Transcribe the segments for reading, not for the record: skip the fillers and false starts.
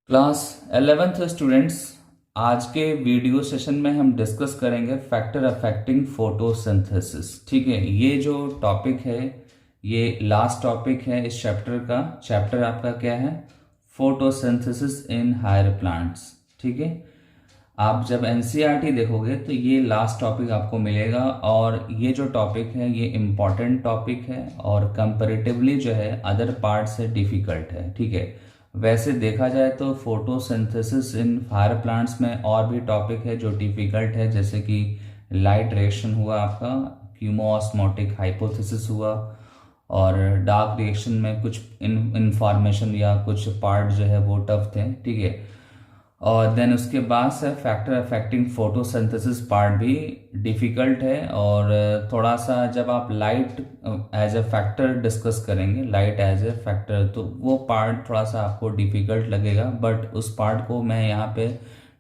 Class 11th students, आज के video session में हम डिस्कस करेंगे फैक्टर अफेक्टिंग फोटोसिंथेसिस। ठीक है, ये जो टॉपिक है ये लास्ट टॉपिक है इस चैप्टर का। चैप्टर आपका क्या है? Photosynthesis in higher plants. ठीक है, आप जब एनसीईआरटी देखोगे तो ये लास्ट टॉपिक आपको मिलेगा और ये जो टॉपिक है ये इम्पॉर्टेंट टॉपिक है और कंपैरेटिवली जो है अदर पार्ट से डिफिकल्ट है। ठीक है, वैसे देखा जाए तो फोटोसिंथेसिस इन फायर प्लांट्स में और भी टॉपिक है जो डिफिकल्ट है, जैसे कि लाइट रिएक्शन हुआ, आपका क्यूमोऑस्मोटिक हाइपोथेसिस हुआ, और डार्क रिएक्शन में कुछ इंफॉर्मेशन या कुछ पार्ट जो है वो टफ थे। ठीक है, और देन उसके बाद से फैक्टर अफेक्टिंग फोटोसिंथेसिस पार्ट भी डिफ़िकल्ट है। और थोड़ा सा जब आप light as a factor discuss करेंगे, लाइट एज ए फैक्टर, तो वो पार्ट थोड़ा सा आपको डिफ़िकल्ट लगेगा, बट उस पार्ट को मैं यहाँ पे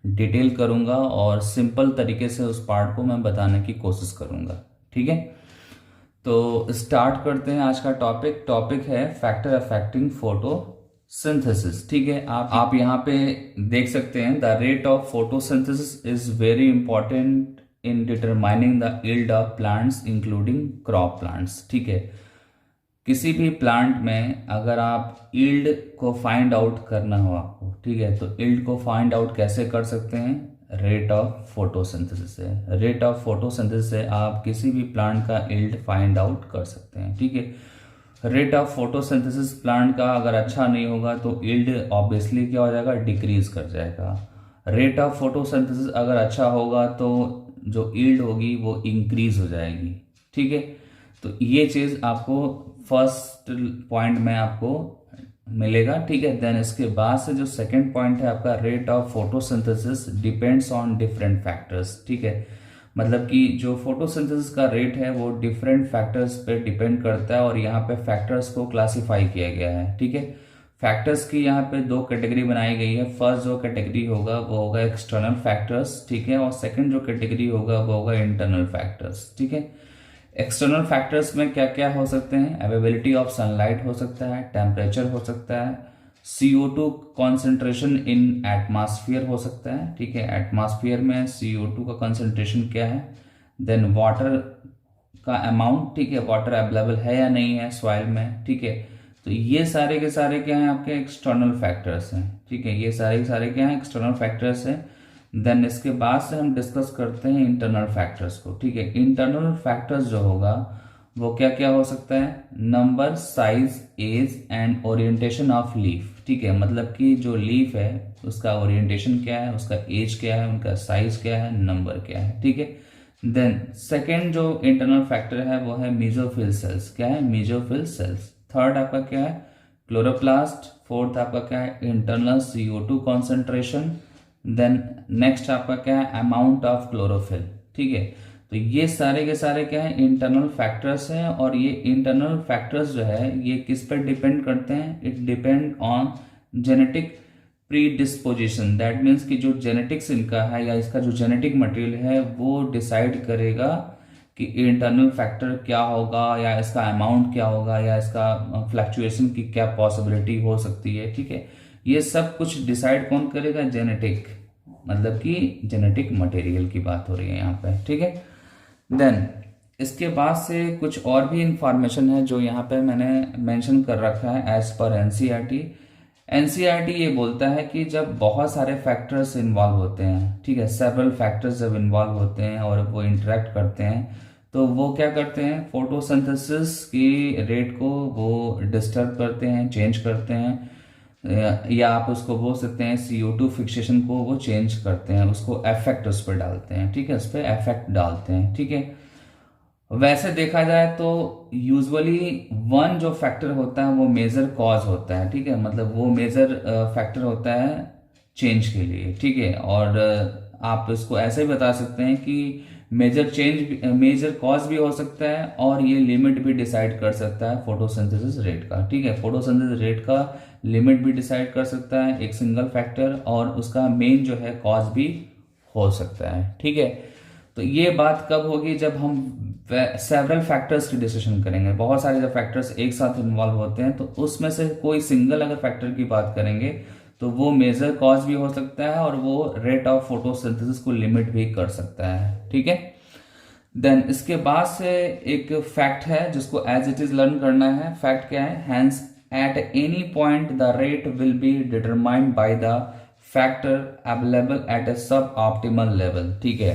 डिटेल करूँगा और सिंपल तरीके से उस पार्ट को मैं बताने की कोशिश करूँगा। ठीक है, तो स्टार्ट करते हैं आज का टॉपिक है फैक्टर अफेक्टिंग फोटो सिंथेसिस। ठीक है, आप यहाँ पे देख सकते हैं the rate of photosynthesis is very important in determining the yield of plants including crop plants. ठीक है, किसी भी प्लांट में अगर आप यील्ड को फाइंड आउट करना हो आपको, ठीक है, तो यील्ड को फाइंड आउट कैसे कर सकते हैं? रेट ऑफ फोटोसिंथेसिस से। रेट ऑफ फोटोसिंथेसिस से आप किसी भी प्लांट का यील्ड फाइंड आउट कर सकते हैं। ठीक है, रेट ऑफ फोटोसिंथेसिस प्लांट का अगर अच्छा नहीं होगा तो यील्ड ऑब्वियसली क्या हो जाएगा? डिक्रीज कर जाएगा। रेट ऑफ फोटोसिंथेसिस अगर अच्छा होगा तो जो यील्ड होगी वो इंक्रीज हो जाएगी। ठीक है, तो ये चीज़ आपको फर्स्ट पॉइंट में आपको मिलेगा। ठीक है, देन इसके बाद से जो सेकंड पॉइंट है आपका, rate of photosynthesis depends on different factors. ठीक है, मतलब कि जो फोटोसिंथेसिस का रेट है वो डिफरेंट फैक्टर्स पे डिपेंड करता है और यहाँ पे फैक्टर्स को क्लासिफाई किया गया है। ठीक है, फैक्टर्स की यहाँ पे दो कैटेगरी बनाई गई है। फर्स्ट जो कैटेगरी होगा वो होगा एक्सटर्नल फैक्टर्स, ठीक है, और सेकंड जो कैटेगरी होगा वो होगा इंटरनल फैक्टर्स। ठीक है, एक्सटर्नल फैक्टर्स में क्या क्या हो सकते हैं? अवेलेबिलिटी ऑफ सनलाइट हो सकता है, टेम्परेचर हो सकता है, CO2 कॉन्सेंट्रेशन इन एटमॉस्फेयर हो सकता है। ठीक है, एटमॉस्फेयर में CO2 का कॉन्सेंट्रेशन क्या है, देन वाटर का अमाउंट, ठीक है, वाटर अवेलेबल है या नहीं है सॉइल में। ठीक है, तो ये सारे के सारे क्या हैं? आपके एक्सटर्नल फैक्टर्स हैं। ठीक है, ये सारे के सारे क्या हैं? एक्सटर्नल फैक्टर्स हैं। देन इसके बाद से हम डिस्कस करते हैं इंटरनल फैक्टर्स को। ठीक है, इंटरनल फैक्टर्स जो होगा वो क्या क्या हो सकता है? Number, size, age and orientation of leaf. ठीक है, मतलब कि जो लीफ है उसका ओरिएंटेशन क्या है, उसका एज क्या है, उनका साइज क्या है, नंबर क्या है। ठीक है, देन सेकेंड जो इंटरनल फैक्टर है वो है मेसोफिल सेल्स। क्या है? Mesophyll cells. थर्ड आपका क्या है? क्लोरोप्लास्ट। फोर्थ आपका क्या है? Internal CO2 concentration. Then next आपका क्या है? Amount of chlorophyll. ठीक है, तो ये सारे के सारे क्या है? इंटरनल फैक्टर्स हैं और ये इंटरनल फैक्टर्स जो है ये किस पर डिपेंड करते हैं? It depend on genetic pre disposition. That means कि जो जेनेटिक्स इनका है या इसका जो जेनेटिक मटेरियल है वो डिसाइड करेगा कि इंटरनल फैक्टर क्या होगा या इसका अमाउंट क्या होगा या इसका फ्लक्चुएशन की क्या पॉसिबिलिटी हो सकती है। ठीक है, ये सब कुछ डिसाइड कौन करेगा? जेनेटिक, मतलब कि जेनेटिक मटेरियल की बात हो रही है यहाँ पे। ठीक है, देन इसके बाद से कुछ और भी इंफॉर्मेशन है जो यहाँ पे मैंने मेंशन कर रखा है एज पर एनसीईआरटी। एनसीईआरटी ये बोलता है कि जब बहुत सारे फैक्टर्स इन्वॉल्व होते हैं, ठीक है, सेवरल फैक्टर्स जब इन्वॉल्व होते हैं और वो इंटरेक्ट करते हैं तो वो क्या करते हैं? फोटोसिंथेसिस की रेट को वो डिस्टर्ब करते हैं, चेंज करते हैं, या आप उसको बोल सकते हैं CO2 फिक्सेशन को वो चेंज करते हैं, उसको अफेक्ट उस पर डालते हैं। ठीक है, उस पर अफेक्ट डालते हैं। ठीक है, वैसे देखा जाए तो यूजुअली वन जो फैक्टर होता है वो मेजर कॉज होता है। ठीक है, मतलब वो मेजर फैक्टर होता है चेंज के लिए। ठीक है, और आप इसको ऐसे ही बता सकते हैं कि मेजर कॉज भी हो सकता है और ये लिमिट भी डिसाइड कर सकता है फोटोसिंथेसिस रेट का। ठीक है, फोटोसिंथेसिस रेट का लिमिट भी डिसाइड कर सकता है एक सिंगल फैक्टर, और उसका मेन जो है कॉज भी हो सकता है। ठीक है, तो ये बात कब होगी? जब हम सेवरल फैक्टर्स की डिस्कशन करेंगे। बहुत सारे जब फैक्टर्स एक साथ इन्वॉल्व होते हैं तो उसमें से कोई सिंगल अगर फैक्टर की बात करेंगे तो वो मेजर कॉज भी हो सकता है और वो रेट ऑफ फोटोसिंथेसिस को लिमिट भी कर सकता है, ठीक है। देन इसके बाद से एक फैक्ट है जिसको एज इट इज लर्न करना है। फैक्ट क्या है? Hence at any point the rate will be determined by the factor available at a सब ऑप्टिमल लेवल, ठीक है।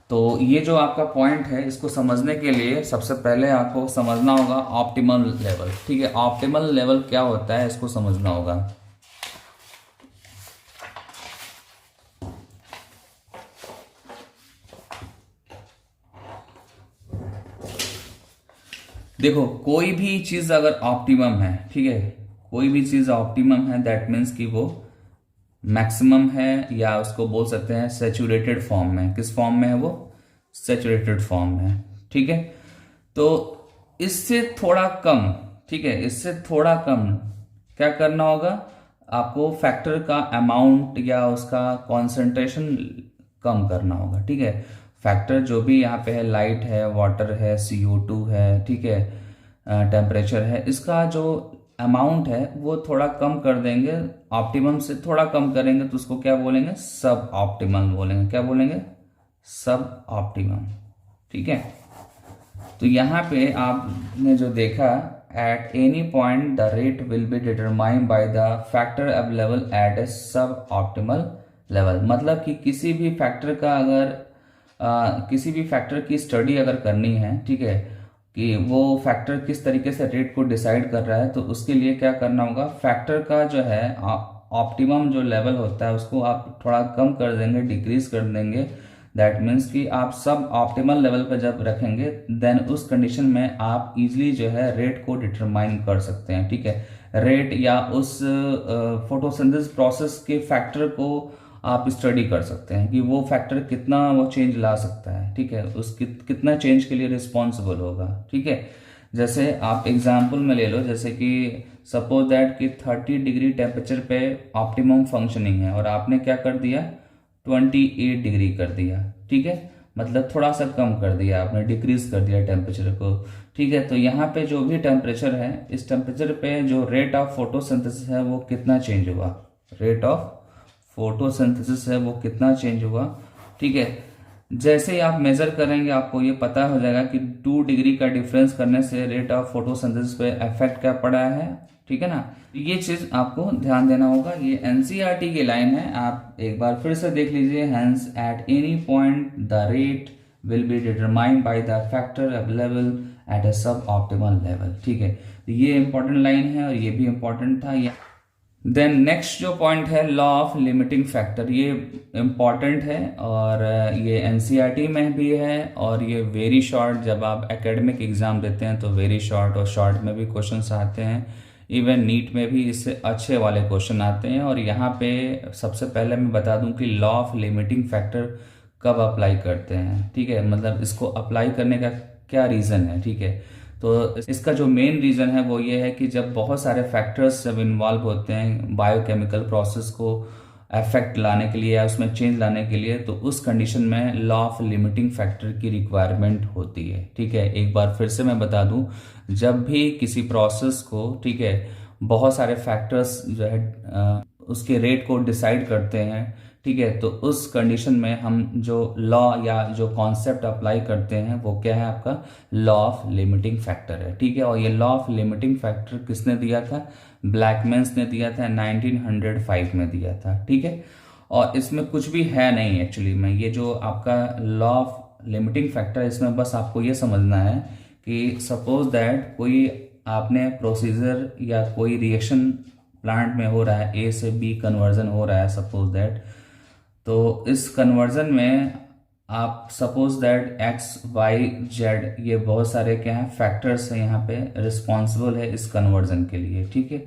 तो ये जो आपका पॉइंट है, इसको समझने के लिए सबसे पहले आपको समझना होगा ऑप्टिमल लेवल, ठीक है। ऑप्टिमल लेवल क्या होता है इसको समझना होगा। देखो, कोई भी चीज अगर ऑप्टिमम है, ठीक है, कोई भी चीज ऑप्टिमम है, दैट मीन्स कि वो मैक्सिमम है, या उसको बोल सकते हैं सैचुरेटेड फॉर्म में। किस फॉर्म में है वो? सैचुरेटेड फॉर्म में, ठीक है। तो इससे थोड़ा कम, ठीक है, इससे थोड़ा कम क्या करना होगा आपको? फैक्टर का अमाउंट या उसका कॉन्सेंट्रेशन कम करना होगा, ठीक है। फैक्टर जो भी यहाँ पे है, लाइट है, वाटर है, CO2 है, ठीक है, टेम्परेचर है, इसका जो अमाउंट है वो थोड़ा कम कर देंगे, ऑप्टिमम से थोड़ा कम करेंगे, तो उसको क्या बोलेंगे? सब ऑप्टिमम बोलेंगे। क्या बोलेंगे? सब ऑप्टिमम, ठीक है। तो यहाँ पे आपने जो देखा, at any point the rate will be determined by the factor available at a सब ऑप्टिमल लेवल। मतलब कि किसी भी फैक्टर का अगर किसी भी फैक्टर की स्टडी अगर करनी है, ठीक है, कि वो फैक्टर किस तरीके से रेट को डिसाइड कर रहा है, तो उसके लिए क्या करना होगा? फैक्टर का जो है ऑप्टिमम जो लेवल होता है उसको आप थोड़ा कम कर देंगे, डिक्रीज कर देंगे। दैट मीन्स कि आप सब ऑप्टिमल लेवल पर जब रखेंगे, देन उस कंडीशन में आप इजीली जो है रेट को डिटरमाइन कर सकते हैं, ठीक है। रेट या उस फोटोसिंथेसिस प्रोसेस के फैक्टर को आप स्टडी कर सकते हैं कि वो फैक्टर कितना वो चेंज ला सकता है, ठीक है, उस कितना चेंज के लिए रिस्पॉन्सिबल होगा, ठीक है। जैसे आप एग्जाम्पल में ले लो, जैसे कि सपोज दैट कि 30 डिग्री टेम्परेचर पे ऑप्टिमम फंक्शनिंग है और आपने क्या कर दिया? 28 डिग्री कर दिया, ठीक है, मतलब थोड़ा सा कम कर दिया आपने, डिक्रीज कर दिया टेम्परेचर को, ठीक है। तो यहाँ पे जो भी टेम्परेचर है, इस टेम्परेचर पे जो रेट ऑफ फोटोसिंथेसिस है वो कितना चेंज हुआ? रेट ऑफ फोटोसिंथेसिस है वो कितना चेंज हुआ, ठीक है। जैसे ही आप मेजर करेंगे आपको ये पता हो जाएगा कि 2 डिग्री का डिफरेंस करने से रेट ऑफ फोटोसिंथेसिस पे इफेक्ट क्या पड़ा है, ठीक है ना। ये चीज आपको ध्यान देना होगा। ये एनसीईआरटी की लाइन है, आप एक बार फिर से देख लीजिए। Hence at any point the rate will be determined by the factor available at a sub optimal level, ठीक है। ये इंपॉर्टेंट लाइन है और ये भी इंपॉर्टेंट था। ये देन नेक्स्ट जो पॉइंट है, लॉ ऑफ लिमिटिंग फैक्टर, ये इम्पॉर्टेंट है और ये एनसीईआरटी में भी है और ये वेरी शॉर्ट, जब आप एकेडमिक एग्जाम देते हैं तो वेरी शॉर्ट और शॉर्ट में भी क्वेश्चंस आते हैं। इवन नीट में भी इससे अच्छे वाले क्वेश्चन आते हैं। और यहाँ पे सबसे पहले मैं बता दूं कि लॉ ऑफ लिमिटिंग फैक्टर कब अप्लाई करते हैं, ठीक है, मतलब इसको अप्लाई करने का क्या रीज़न है, ठीक है। तो इसका जो मेन रीज़न है वो ये है कि जब बहुत सारे फैक्टर्स जब इन्वॉल्व होते हैं बायोकेमिकल प्रोसेस को इफेक्ट लाने के लिए या उसमें चेंज लाने के लिए, तो उस कंडीशन में लॉ ऑफ लिमिटिंग फैक्टर की रिक्वायरमेंट होती है, ठीक है। एक बार फिर से मैं बता दूं, जब भी किसी प्रोसेस को, ठीक है, बहुत सारे फैक्टर्स जो है उसके रेट को डिसाइड करते हैं, ठीक है, तो उस कंडीशन में हम जो लॉ या जो कॉन्सेप्ट अप्लाई करते हैं वो क्या है? आपका लॉ ऑफ लिमिटिंग फैक्टर है, ठीक है। और ये लॉ ऑफ लिमिटिंग फैक्टर किसने दिया था? ब्लैकमैन्स ने दिया था, 1905 में दिया था, ठीक है। और इसमें कुछ भी है नहीं एक्चुअली में, ये जो आपका लॉ ऑफ लिमिटिंग फैक्टर, इसमें बस आपको ये समझना है कि सपोज दैट कोई आपने प्रोसीजर या कोई रिएक्शन प्लांट में हो रहा है, ए से बी कन्वर्जन हो रहा है सपोज दैट, तो इस कन्वर्जन में आप suppose that X Y Z, ये बहुत सारे क्या हैं? फैक्टर्स हैं यहाँ पे रिस्पॉन्सिबल है इस कन्वर्जन के लिए, ठीक है।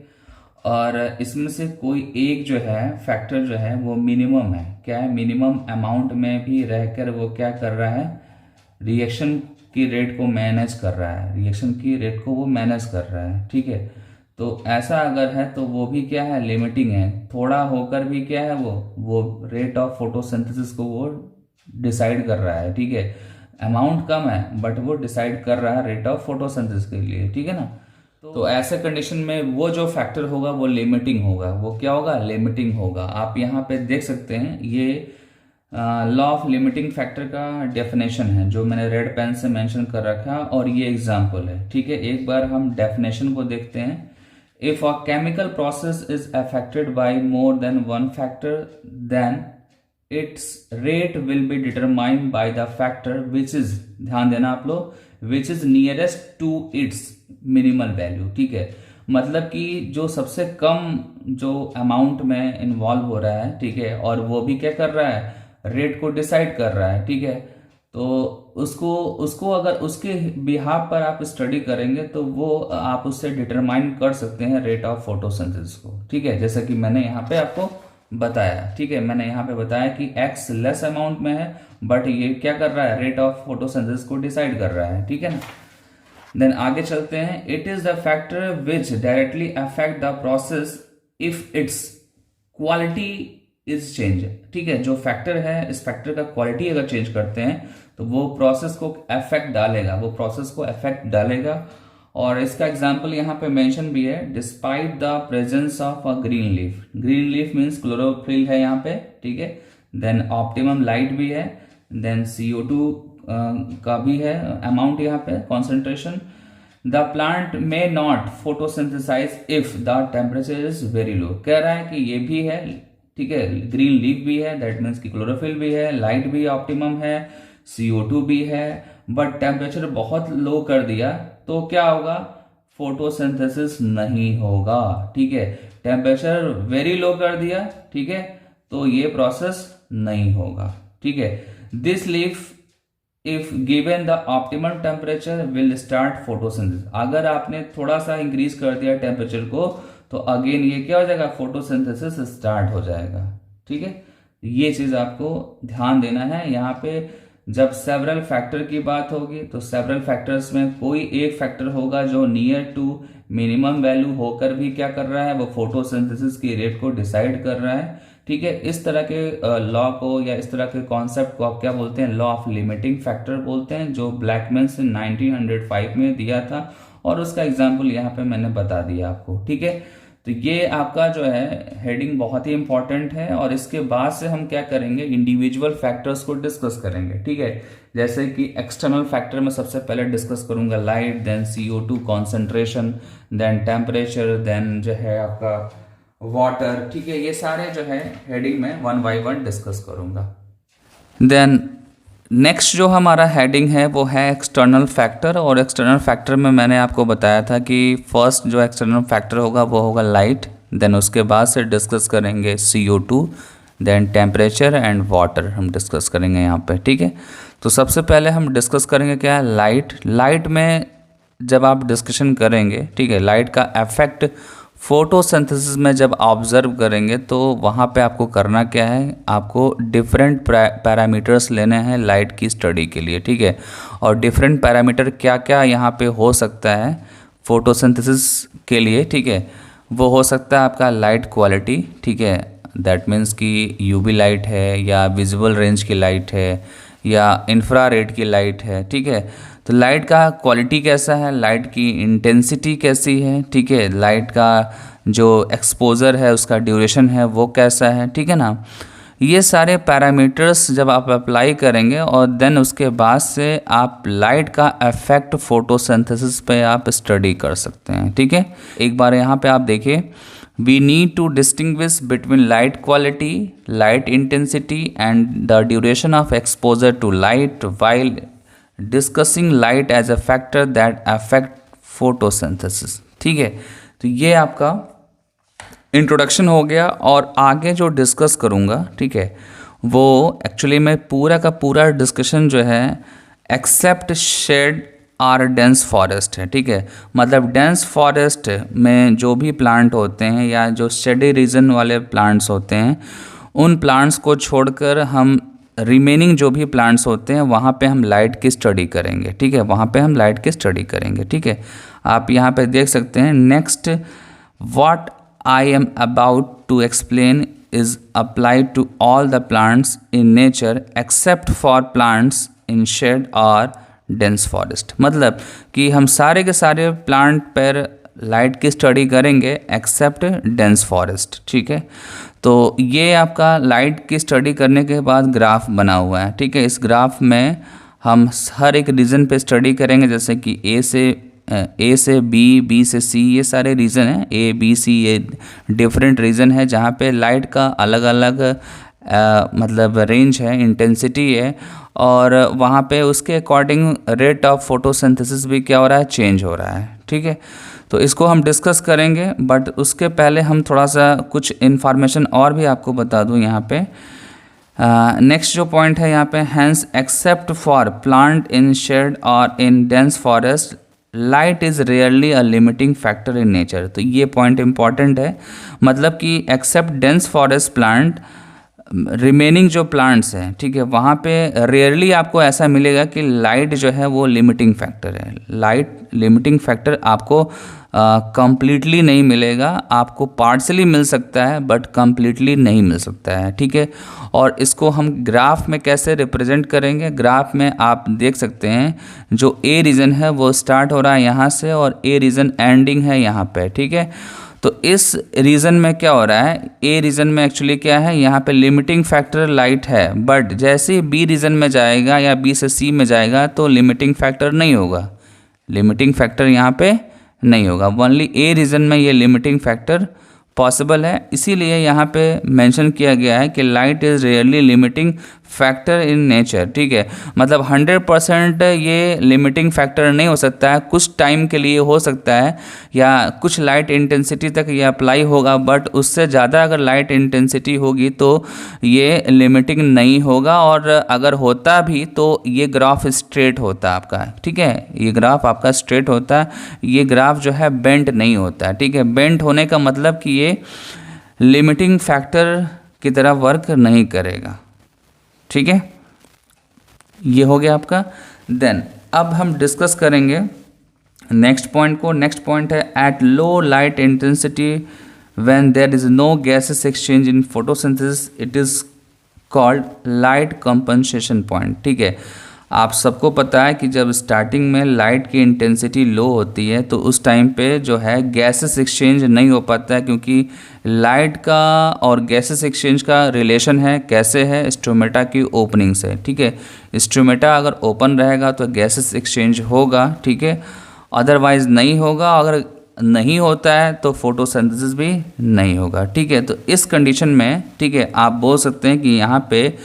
और इसमें से कोई एक जो है फैक्टर जो है वो मिनिमम है, क्या है? मिनिमम अमाउंट में भी रहकर वो क्या कर रहा है? रिएक्शन की रेट को मैनेज कर रहा है, रिएक्शन की रेट को वो मैनेज कर रहा है, ठीक है। तो ऐसा अगर है तो वो भी क्या है? लिमिटिंग है। थोड़ा होकर भी क्या है? वो रेट ऑफ फोटोसिंथेसिस को वो डिसाइड कर रहा है, ठीक है। अमाउंट कम है बट वो डिसाइड कर रहा है रेट ऑफ फोटोसिंथेसिस के लिए, ठीक है ना। तो ऐसे कंडीशन में वो जो फैक्टर होगा वो लिमिटिंग होगा। वो क्या होगा? लिमिटिंग होगा। आप यहाँ पे देख सकते हैं, ये लॉ ऑफ लिमिटिंग फैक्टर का डेफिनेशन है जो मैंने रेड पेन से मेंशन कर रखा है, और ये एग्जांपल है। ठीक है, एक बार हम डेफिनेशन को देखते हैं। If a chemical process is affected by more than one factor, then its rate will be determined by the factor which is, ध्यान देना आप लोग, which is nearest to its minimal value. ठीक है, मतलब कि जो सबसे कम जो अमाउंट में इन्वॉल्व हो रहा है, ठीक है, और वो भी क्या कर रहा है? रेट को डिसाइड कर रहा है। ठीक है, तो उसको उसको अगर उसके बिहाफ पर आप स्टडी करेंगे तो वो आप उससे डिटरमाइन कर सकते हैं रेट ऑफ फोटोसिंथेसिस को। ठीक है, जैसे कि मैंने यहाँ पे आपको बताया। ठीक है, मैंने यहाँ पे बताया कि x लेस अमाउंट में है, बट ये क्या कर रहा है? रेट ऑफ फोटोसिंथेसिस को डिसाइड कर रहा है। ठीक है ना। देन आगे चलते हैं। It is the factor which directly affect the process if it's quality is change. ठीक है, जो फैक्टर है, इस फैक्टर का क्वालिटी अगर चेंज करते हैं तो वो प्रोसेस को अफेक्ट डालेगा, वो प्रोसेस को अफेक्ट डालेगा। और इसका एग्जांपल यहाँ पे मेंशन भी है, despite the presence of a green leaf. Green leaf means chlorophyll है यहाँ पे। ठीक है, देन ऑप्टिमम लाइट भी है, देन CO2 का भी है अमाउंट यहाँ पे, concentration. The plant may not photosynthesise if the temperature is very low. कह रहा है कि ये भी है, ठीक है, ग्रीन लीफ भी है, दैट मीन्स की क्लोरोफिल भी है, लाइट भी ऑप्टिमम है, CO2 भी है, बट टेम्परेचर बहुत लो कर दिया तो क्या होगा? फोटोसिंथेसिस नहीं होगा। ठीक है, टेम्परेचर वेरी लो कर दिया, ठीक है, तो ये प्रोसेस नहीं होगा। ठीक है, this leaf if given the optimum temperature will start photosynthesis. अगर आपने थोड़ा सा इंक्रीज कर दिया टेम्परेचर को तो अगेन ये क्या हो जाएगा? फोटोसिंथेसिस स्टार्ट हो जाएगा। ठीक है, ये चीज आपको ध्यान देना है। यहाँ पे जब सेवरल फैक्टर की बात होगी तो सेवरल फैक्टर्स में कोई एक फैक्टर होगा जो नियर टू मिनिमम वैल्यू होकर भी क्या कर रहा है? वो फोटोसिंथेसिस की रेट को डिसाइड कर रहा है। ठीक है, इस तरह के लॉ को या इस तरह के कॉन्सेप्ट को आप क्या बोलते हैं? लॉ ऑफ लिमिटिंग फैक्टर बोलते हैं, जो ब्लैकमैन ने 1905 में दिया था, और उसका एग्जाम्पल यहाँ पे मैंने बता दिया आपको। ठीक है, तो ये आपका जो है हेडिंग बहुत ही इंपॉर्टेंट है, और इसके बाद से हम क्या करेंगे? इंडिविजुअल फैक्टर्स को डिस्कस करेंगे। ठीक है, जैसे कि एक्सटर्नल फैक्टर में सबसे पहले डिस्कस करूंगा light, then CO2 concentration, then temperature, then जो है आपका वाटर। ठीक है, ये सारे जो है हेडिंग में 1 बाय 1 डिस्कस करूंगा। देन नेक्स्ट जो हमारा हेडिंग है वो है एक्सटर्नल फैक्टर, और एक्सटर्नल फैक्टर में मैंने आपको बताया था कि फर्स्ट जो एक्सटर्नल फैक्टर होगा वो होगा लाइट, देन उसके बाद से डिस्कस करेंगे CO2, then temperature and water हम डिस्कस करेंगे यहाँ पे। ठीक है, तो सबसे पहले हम डिस्कस करेंगे क्या है? लाइट। लाइट में जब आप डिस्कशन करेंगे, ठीक है, लाइट का इफेक्ट फोटोसिंथेसिस में जब ऑब्जर्व करेंगे तो वहाँ पे आपको करना क्या है? आपको डिफरेंट पैरामीटर्स लेने हैं लाइट की स्टडी के लिए। ठीक है, और डिफरेंट पैरामीटर क्या क्या यहाँ पे हो सकता है फोटोसिंथेसिस के लिए? ठीक है, वो हो सकता है आपका लाइट क्वालिटी। ठीक है, दैट मीन्स कि UV लाइट है, या विजिबल रेंज की लाइट है, या इंफ्रारेड की लाइट है। ठीक है, तो लाइट का क्वालिटी कैसा है, लाइट की इंटेंसिटी कैसी है, ठीक है, लाइट का जो एक्सपोजर है, उसका ड्यूरेशन है, वो कैसा है। ठीक है ना, ये सारे पैरामीटर्स जब आप अप्लाई करेंगे और देन उसके बाद से आप लाइट का इफेक्ट फोटोसिंथेसिस पे आप स्टडी कर सकते हैं। ठीक है, एक बार यहाँ पे आप देखिए, we need to distinguish between light quality, light intensity and the duration of exposure to light while discussing light as a factor that affect photosynthesis। ठीक है, तो ये आपका इंट्रोडक्शन हो गया, और आगे जो डिस्कस करूँगा, ठीक है, वो एक्चुअली में पूरा का पूरा डिस्कशन जो है except shade or dense forest है। ठीक है, मतलब डेंस फॉरेस्ट में जो भी प्लांट होते हैं या जो शेडी रीजन वाले प्लांट्स होते हैं, उन प्लांट्स को छोड़कर हम रिमेनिंग जो भी प्लांट्स होते हैं वहाँ पे हम लाइट की स्टडी करेंगे। ठीक है, वहाँ पे हम लाइट की स्टडी करेंगे। ठीक है, आप यहाँ पे देख सकते हैं, next what I am about to explain is applied to all the plants in nature except for plants in shade और डेंस फॉरेस्ट। मतलब कि हम सारे के सारे प्लांट पर लाइट की स्टडी करेंगे एक्सेप्ट डेंस फॉरेस्ट। ठीक है, तो ये आपका लाइट की स्टडी करने के बाद ग्राफ बना हुआ है। ठीक है, इस ग्राफ में हम हर एक रीजन पे स्टडी करेंगे, जैसे कि ए से बी, बी से सी, ये सारे रीजन हैं, ए बी सी, ये डिफरेंट रीजन है जहाँ पे लाइट का अलग अलग मतलब रेंज है, इंटेंसिटी है, और वहाँ पे उसके अकॉर्डिंग रेट ऑफ फोटोसिंथेसिस भी क्या हो रहा है, चेंज हो रहा है। ठीक है, तो इसको हम डिस्कस करेंगे, बट उसके पहले हम थोड़ा सा कुछ इन्फॉर्मेशन और भी आपको बता दूँ यहाँ पे। नेक्स्ट जो पॉइंट है यहाँ पे, hence except for plant in shade और in dense forest light is rarely a limiting factor in nature. तो ये पॉइंट इंपॉर्टेंट है, मतलब कि except dense forest plant, remaining जो प्लांट्स हैं, ठीक है, वहाँ पे रेयरली आपको ऐसा मिलेगा कि लाइट जो है वो लिमिटिंग फैक्टर है। लाइट लिमिटिंग फैक्टर आपको कंप्लीटली नहीं मिलेगा, आपको पार्शली मिल सकता है बट कंप्लीटली नहीं मिल सकता है। ठीक है, और इसको हम ग्राफ में कैसे रिप्रेजेंट करेंगे, ग्राफ में आप देख सकते हैं जो ए रीजन है वो स्टार्ट हो रहा है यहाँ से और ए रीजन एंडिंग है यहाँ पे। ठीक है, तो इस रीजन में क्या हो रहा है, ए रीजन में एक्चुअली क्या है, यहाँ पे लिमिटिंग फैक्टर लाइट है, बट जैसे ही बी रीजन में जाएगा या बी से सी में जाएगा तो लिमिटिंग फैक्टर नहीं होगा, लिमिटिंग फैक्टर यहाँ पे नहीं होगा। ओनली ए रीजन में ये लिमिटिंग फैक्टर पॉसिबल है, इसीलिए यहाँ पे मेंशन किया गया है कि light is rarely limiting factor in nature. ठीक है, मतलब 100% ये लिमिटिंग फैक्टर नहीं हो सकता है, कुछ टाइम के लिए हो सकता है या कुछ लाइट इंटेंसिटी तक ये अप्लाई होगा, बट उससे ज़्यादा अगर लाइट इंटेंसिटी होगी तो ये लिमिटिंग नहीं होगा, और अगर होता भी तो ये ग्राफ स्ट्रेट होता है आपका। ठीक है, ये ग्राफ आपका स्ट्रेट होता है, ये ग्राफ जो है बेंट नहीं होता है। ठीक है, बेंट होने का मतलब कि ये लिमिटिंग फैक्टर की तरह वर्क नहीं करेगा। ठीक है, ये हो गया आपका। देन अब हम डिस्कस करेंगे नेक्स्ट पॉइंट को। नेक्स्ट पॉइंट है at low light intensity when there is no gases exchange in photosynthesis it is called light compensation point. ठीक है, आप सबको पता है कि जब स्टार्टिंग में लाइट की इंटेंसिटी लो होती है तो उस टाइम पे जो है गैसेस एक्सचेंज नहीं हो पाता है, क्योंकि लाइट का और गैसेस एक्सचेंज का रिलेशन है, कैसे है, स्ट्रोमेटा की ओपनिंग से। ठीक है, स्ट्रोमेटा अगर ओपन रहेगा तो गैसेस एक्सचेंज होगा। ठीक है, अदरवाइज नहीं होगा, अगर नहीं होता है तो फोटोसिंथेसिस भी नहीं होगा। ठीक है, तो इस कंडीशन में, ठीक है, आप बोल सकते हैं कि यहाँ पे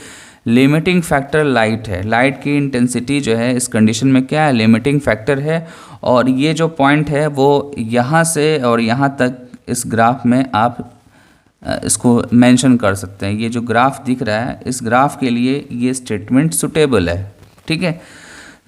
लिमिटिंग फैक्टर लाइट है, लाइट की इंटेंसिटी जो है इस कंडीशन में क्या है, लिमिटिंग फैक्टर है। और ये जो पॉइंट है वो यहाँ से और यहाँ तक इस ग्राफ में आप इसको मेंशन कर सकते हैं। ये जो ग्राफ दिख रहा है, इस ग्राफ के लिए ये स्टेटमेंट सुटेबल है। ठीक है,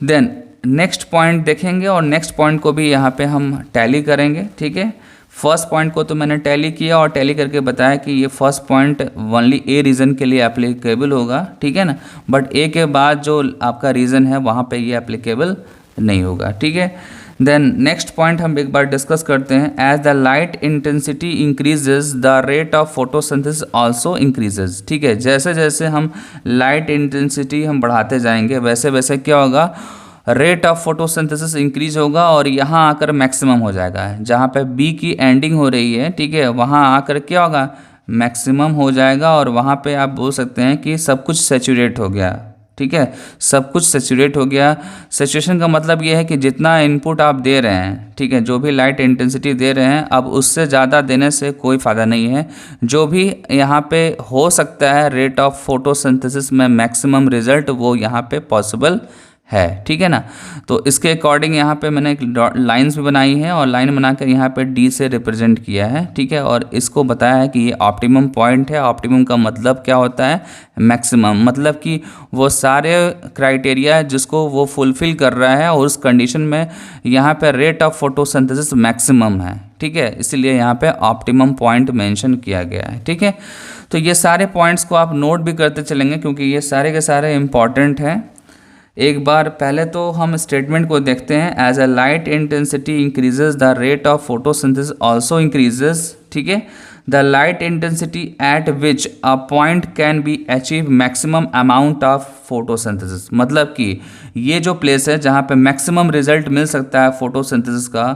देन नेक्स्ट पॉइंट देखेंगे और नेक्स्ट पॉइंट को भी यहाँ पे हम टैली करेंगे। ठीक है, फर्स्ट पॉइंट को तो मैंने टैली किया और टैली करके बताया कि ये first point only a reason के लिए एप्लीकेबल होगा। ठीक है ना, बट ए के बाद जो आपका रीज़न है वहाँ पे ये एप्लीकेबल नहीं होगा। ठीक है, देन नेक्स्ट पॉइंट हम एक बार डिस्कस करते हैं। As the light intensity increases the rate of photosynthesis also increases. ठीक है, जैसे जैसे हम लाइट इंटेंसिटी हम बढ़ाते जाएंगे वैसे वैसे क्या होगा, रेट ऑफ फोटोसिंथेसिस इंक्रीज होगा और यहाँ आकर मैक्सिमम हो जाएगा। जहाँ पे बी की एंडिंग हो रही है, ठीक है, वहाँ आकर क्या होगा, मैक्सिमम हो जाएगा, और वहाँ पे आप बोल सकते हैं कि सब कुछ सैचुरेट हो गया। ठीक है, सब कुछ सैचुरेट हो गया। सैचुरेशन का मतलब ये है कि जितना इनपुट आप दे रहे हैं, ठीक है, जो भी लाइट इंटेंसिटी दे रहे हैं, अब उससे ज़्यादा देने से कोई फ़ायदा नहीं है। जो भी यहाँ पे हो सकता है रेट ऑफ फोटोसिंथेसिस में मैक्सिमम रिजल्ट, वो यहाँ पे पॉसिबल है। ठीक है ना, तो इसके अकॉर्डिंग यहाँ पे मैंने एक लाइंस भी बनाई है और लाइन बनाकर यहाँ पे डी से रिप्रेजेंट किया है। ठीक है, और इसको बताया है कि ये ऑप्टिमम पॉइंट है। ऑप्टिमम का मतलब क्या होता है, मैक्सिमम, मतलब कि वो सारे क्राइटेरिया जिसको वो फुलफिल कर रहा है और उस कंडीशन में यहाँ पे रेट ऑफ फोटोसिंथेसिस मैक्सिमम है। ठीक है, इसीलिए यहाँ पे ऑप्टिमम पॉइंट मेंशन किया गया है। ठीक है, तो ये सारे पॉइंट्स को आप नोट भी करते चलेंगे क्योंकि ये सारे के सारे इंपॉर्टेंट हैं। एक बार पहले तो हम स्टेटमेंट को देखते हैं। As a light intensity increases the rate of photosynthesis also increases. ठीक है, the light intensity at which a point can be achieve maximum amount of photosynthesis. मतलब कि ये जो प्लेस है जहाँ पे मैक्सिमम रिजल्ट मिल सकता है फोटोसिंथेसिस का,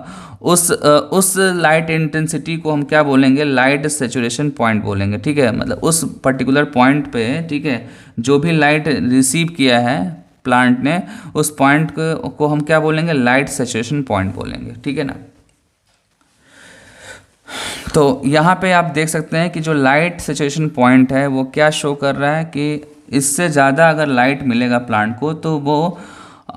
उस लाइट इंटेंसिटी को हम क्या बोलेंगे, लाइट सेचुरेशन पॉइंट बोलेंगे। ठीक है, मतलब उस पर्टिकुलर पॉइंट पे, ठीक है, जो भी लाइट रिसीव किया है प्लांट ने, उस पॉइंट को हम क्या बोलेंगे, लाइट सेचुरेशन पॉइंट बोलेंगे। ठीक है ना। तो यहाँ पे आप देख सकते हैं कि जो लाइट सेचुरेशन पॉइंट है वो क्या शो कर रहा है कि इससे ज़्यादा अगर लाइट मिलेगा प्लांट को तो वो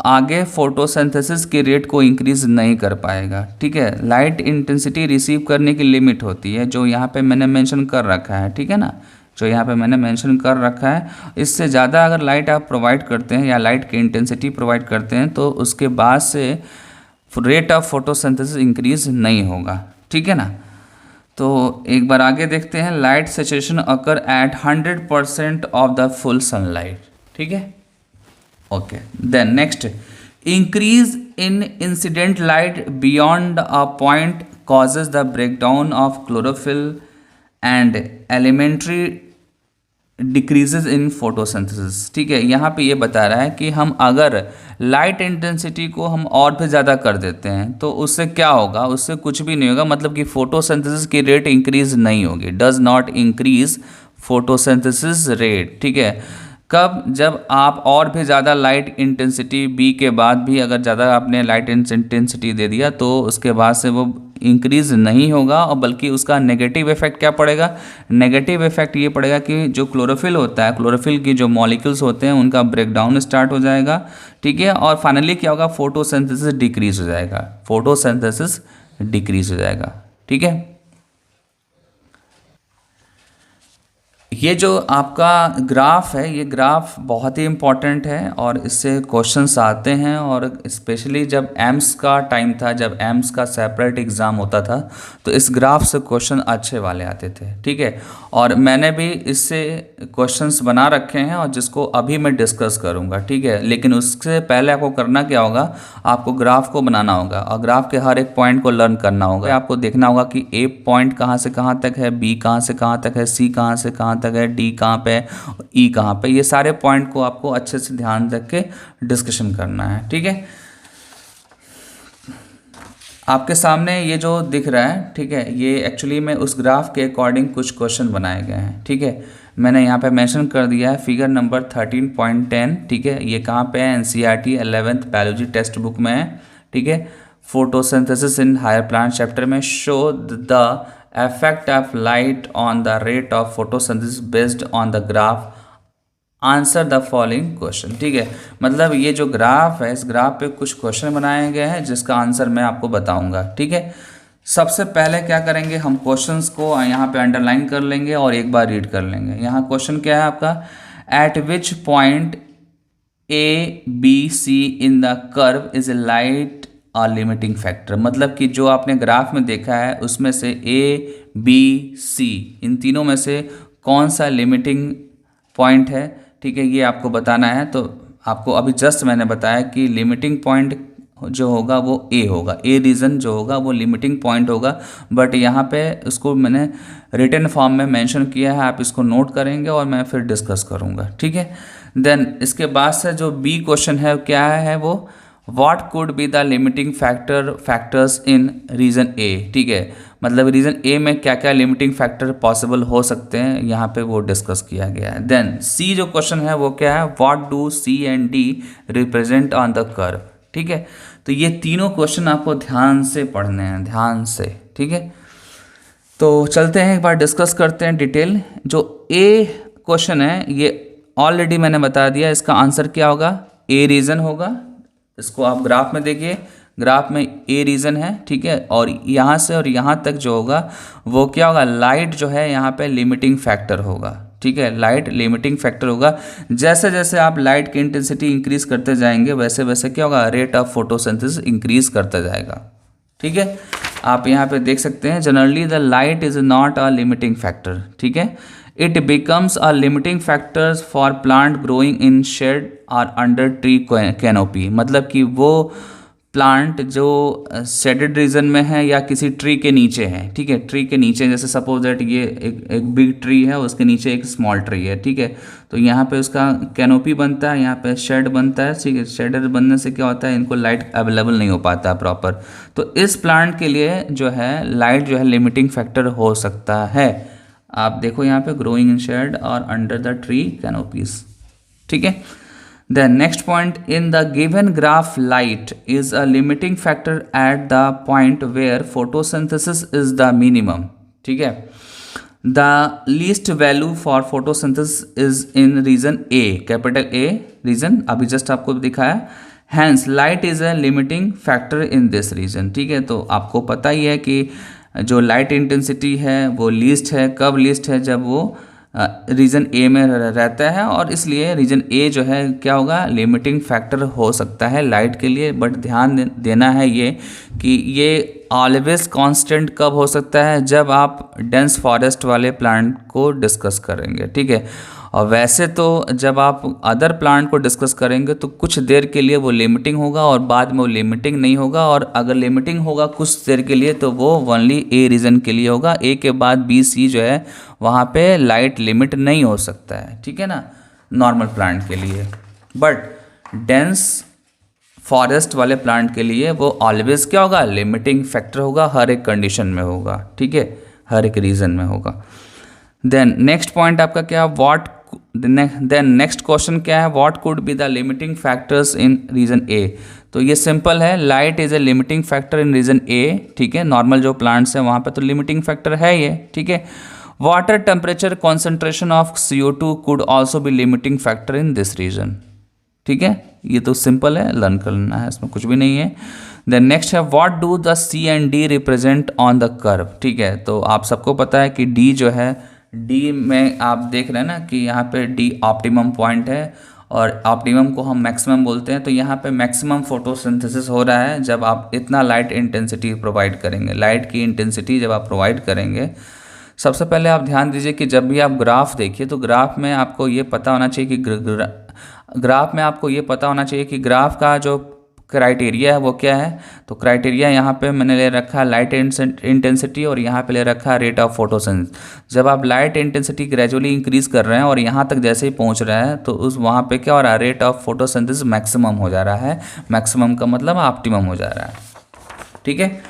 आगे फोटोसिंथेसिस के रेट को इंक्रीज नहीं कर पाएगा। ठीक है, लाइट इंटेंसिटी रिसीव करने की लिमिट होती है जो यहाँ पे मैंने मेंशन कर रखा है। ठीक है ना, जो यहाँ पे मैंने मेंशन कर रखा है, इससे ज़्यादा अगर लाइट आप प्रोवाइड करते हैं या लाइट की इंटेंसिटी प्रोवाइड करते हैं तो उसके बाद से रेट ऑफ फोटोसिंथेसिस इंक्रीज नहीं होगा। ठीक है ना। तो एक बार आगे देखते हैं, light saturation occur at 100% of the full sunlight. ठीक है, okay. Then next, increase in incident light beyond a point causes the breakdown of chlorophyll and elementary decreases in photosynthesis. ठीक है, यहाँ पे ये बता रहा है कि हम अगर लाइट इंटेंसिटी को हम और भी ज़्यादा कर देते हैं तो उससे क्या होगा, उससे कुछ भी नहीं होगा। मतलब कि फोटोसिंथेसिस की रेट इंक्रीज नहीं होगी, does not increase photosynthesis rate. ठीक है, कब, जब आप और भी ज़्यादा लाइट इंटेंसिटी बी के बाद भी अगर ज़्यादा आपने लाइट इंटेंसिटी दे दिया तो उसके बाद से वो इंक्रीज नहीं होगा, और बल्कि उसका नेगेटिव इफेक्ट क्या पड़ेगा, नेगेटिव इफेक्ट ये पड़ेगा कि जो क्लोरोफिल होता है, क्लोरोफिल की जो मॉलिक्यूल्स होते हैं उनका ब्रेकडाउन स्टार्ट हो जाएगा। ठीक है, और फाइनली क्या होगा, फोटोसिंथेसिस डिक्रीज हो जाएगा, फोटोसिंथेसिस डिक्रीज हो जाएगा। ठीक है, ये जो आपका ग्राफ है, ये ग्राफ बहुत ही इम्पॉर्टेंट है और इससे क्वेश्चंस आते हैं, और स्पेशली जब एम्स का टाइम था, जब एम्स का सेपरेट एग्ज़ाम होता था तो इस ग्राफ से क्वेश्चन अच्छे वाले आते थे। ठीक है, और मैंने भी इससे क्वेश्चंस बना रखे हैं और जिसको अभी मैं डिस्कस करूंगा। ठीक है, लेकिन उससे पहले आपको करना क्या होगा, आपको ग्राफ को बनाना होगा और ग्राफ के हर एक पॉइंट को लर्न करना होगा। आपको देखना होगा कि ए पॉइंट कहाँ से कहाँ तक है, बी कहाँ से कहाँ तक है, सी कहाँ से कहाँ तक है, डी कहाँ पे है, ई कहाँ पे। ये सारे पॉइंट को आपको अच्छे से ध्यान रख के डिस्कशन करना है। ठीक है, आपके सामने ये जो दिख रहा है, ठीक है, ये एक्चुअली में उस ग्राफ के अकॉर्डिंग कुछ क्वेश्चन बनाए गए हैं। ठीक है, मैंने यहाँ पे मेंशन कर दिया है फिगर नंबर 13.10। ठीक है, ये कहाँ पे है, NCERT 11th biology text book में है। ठीक है, photosynthesis in higher plant chapter में, show the effect of light on the rate of photosynthesis based on the graph, answer the following question. ठीक है, मतलब ये जो ग्राफ है, इस ग्राफ पे कुछ क्वेश्चन बनाए गए हैं जिसका आंसर मैं आपको बताऊंगा। ठीक है, सबसे पहले क्या करेंगे, हम क्वेश्चंस को यहाँ पे अंडरलाइन कर लेंगे और एक बार रीड कर लेंगे। यहाँ क्वेश्चन क्या है आपका, at which point A B C in the curve is a light limiting factor. मतलब कि जो आपने ग्राफ में देखा है उसमें से ए बी सी इन तीनों में से कौन सा लिमिटिंग पॉइंट है। ठीक है, ये आपको बताना है। तो आपको अभी जस्ट मैंने बताया कि लिमिटिंग पॉइंट जो होगा वो ए होगा, ए रीजन जो होगा वो लिमिटिंग पॉइंट होगा, बट यहाँ पे उसको मैंने रिटन फॉर्म में मेंशन किया है, आप इसको नोट करेंगे और मैं फिर डिस्कस करूँगा। ठीक है, देन इसके बाद से जो बी क्वेश्चन है क्या है वो, what could be the limiting factors in region A. ठीक है, मतलब रीजन ए में क्या क्या लिमिटिंग फैक्टर पॉसिबल हो सकते हैं, यहाँ पे वो डिस्कस किया गया है। देन सी जो क्वेश्चन है वो क्या है, what do C and D represent on the curve. ठीक है, तो ये तीनों क्वेश्चन आपको ध्यान से पढ़ने हैं, ध्यान से। ठीक है, तो चलते हैं एक बार डिस्कस करते हैं डिटेल। जो ए क्वेश्चन है ये ऑलरेडी मैंने बता दिया, इसका आंसर क्या होगा, ए रीजन होगा। इसको आप ग्राफ में देखिए, ग्राफ में ए रीजन है। ठीक है, और यहाँ से और यहाँ तक जो होगा वो क्या होगा, लाइट जो है यहाँ पे लिमिटिंग फैक्टर होगा। ठीक है, लाइट लिमिटिंग फैक्टर होगा। जैसे जैसे आप लाइट की इंटेंसिटी इंक्रीज करते जाएंगे वैसे वैसे क्या होगा, रेट ऑफ फोटोसिंथेसिस इंक्रीज करता जाएगा। ठीक है, आप यहाँ पे देख सकते हैं, generally the light is not a limiting factor. ठीक है, it becomes a limiting factors for plant growing in shade और अंडर ट्री कैनोपी। मतलब कि वो प्लांट जो शेडेड रीजन में है या किसी ट्री के नीचे है, ठीक है, ट्री के नीचे, जैसे सपोज दैट ये एक बिग ट्री है, उसके नीचे एक स्मॉल ट्री है, ठीक है, तो यहाँ पे उसका कैनोपी बनता है, यहाँ पे शेड बनता है, ठीक है, शेड बनने से क्या होता है, इनको लाइट अवेलेबल नहीं हो पाता प्रॉपर, तो इस प्लांट के लिए जो है लाइट जो है लिमिटिंग फैक्टर हो सकता है। आप देखो यहाँ पे ग्रोइंग इन शेड और अंडर द ट्री कैनोपीज, ठीक है। The next point, in the given graph, light is a limiting factor at the point where photosynthesis is the minimum, ठीक है। The least value for photosynthesis is in region A, capital A region, अभी just आपको दिखाया, hence light is a limiting factor in this region, ठीक है। तो आपको पता ही है कि जो लाइट इंटेंसिटी है वो लीस्ट है, कब लीस्ट है, जब वो रीजन ए में रहता है, और इसलिए रीजन ए जो है क्या होगा, लिमिटिंग फैक्टर हो सकता है लाइट के लिए। बट ध्यान देना है ये कि ये ऑलवेज कांस्टेंट कब हो सकता है, जब आप डेंस फॉरेस्ट वाले प्लांट को डिस्कस करेंगे, ठीक है। और वैसे तो जब आप अदर प्लांट को डिस्कस करेंगे तो कुछ देर के लिए वो लिमिटिंग होगा और बाद में वो लिमिटिंग नहीं होगा, और अगर लिमिटिंग होगा कुछ देर के लिए तो वो ओनली ए रीजन के लिए होगा, ए के बाद बी सी जो है वहाँ पे लाइट लिमिट नहीं हो सकता है, ठीक है ना, नॉर्मल प्लांट के लिए। बट डेंस फॉरेस्ट वाले प्लांट के लिए वो ऑलवेज क्या होगा, लिमिटिंग फैक्टर होगा, हर एक कंडीशन में होगा, ठीक है, हर एक रीजन में होगा। देन नेक्स्ट पॉइंट आपका क्या, व्हाट, देन नेक्स्ट क्वेश्चन क्या है, what could be the limiting factors in region A. तो ये सिंपल है, light is a limiting factor in region A, ठीक है, नॉर्मल जो प्लांट्स हैं वहाँ पे तो लिमिटिंग फैक्टर है ये, ठीक है। Water temperature concentration of CO2 could also be limiting factor in this region, ठीक है, ये तो सिंपल है, लर्न कर लेना है, इसमें कुछ भी नहीं है। देन नेक्स्ट है, what do the C and D represent on the curve, ठीक है, तो आप सबको पता है कि D जो है, D में आप देख रहे हैं ना कि यहाँ पे D ऑप्टिमम पॉइंट है, और ऑप्टिमम को हम मैक्सिमम बोलते हैं, तो यहाँ पे मैक्सिमम फोटोसिंथेसिस हो रहा है जब आप इतना लाइट इंटेंसिटी प्रोवाइड करेंगे। लाइट की इंटेंसिटी जब आप प्रोवाइड करेंगे, सबसे पहले आप ध्यान दीजिए कि जब भी आप ग्राफ देखिए तो ग्राफ में आपको ये पता होना चाहिए कि ग्राफ का जो क्राइटेरिया है वो क्या है। तो क्राइटेरिया यहाँ पे मैंने ले रखा है लाइट इंटेंसिटी, और यहाँ पे ले रखा है रेट ऑफ फोटोसिंथेसिस। जब आप लाइट इंटेंसिटी ग्रेजुअली इंक्रीज कर रहे हैं और यहाँ तक जैसे ही पहुँच रहे हैं तो उस वहाँ पे क्या हो रहा है, रेट ऑफ फोटोसिंथेसिस मैक्सिमम हो जा रहा है। मैक्सिमम का मतलब ऑप्टिमम हो जा रहा है, ठीक है।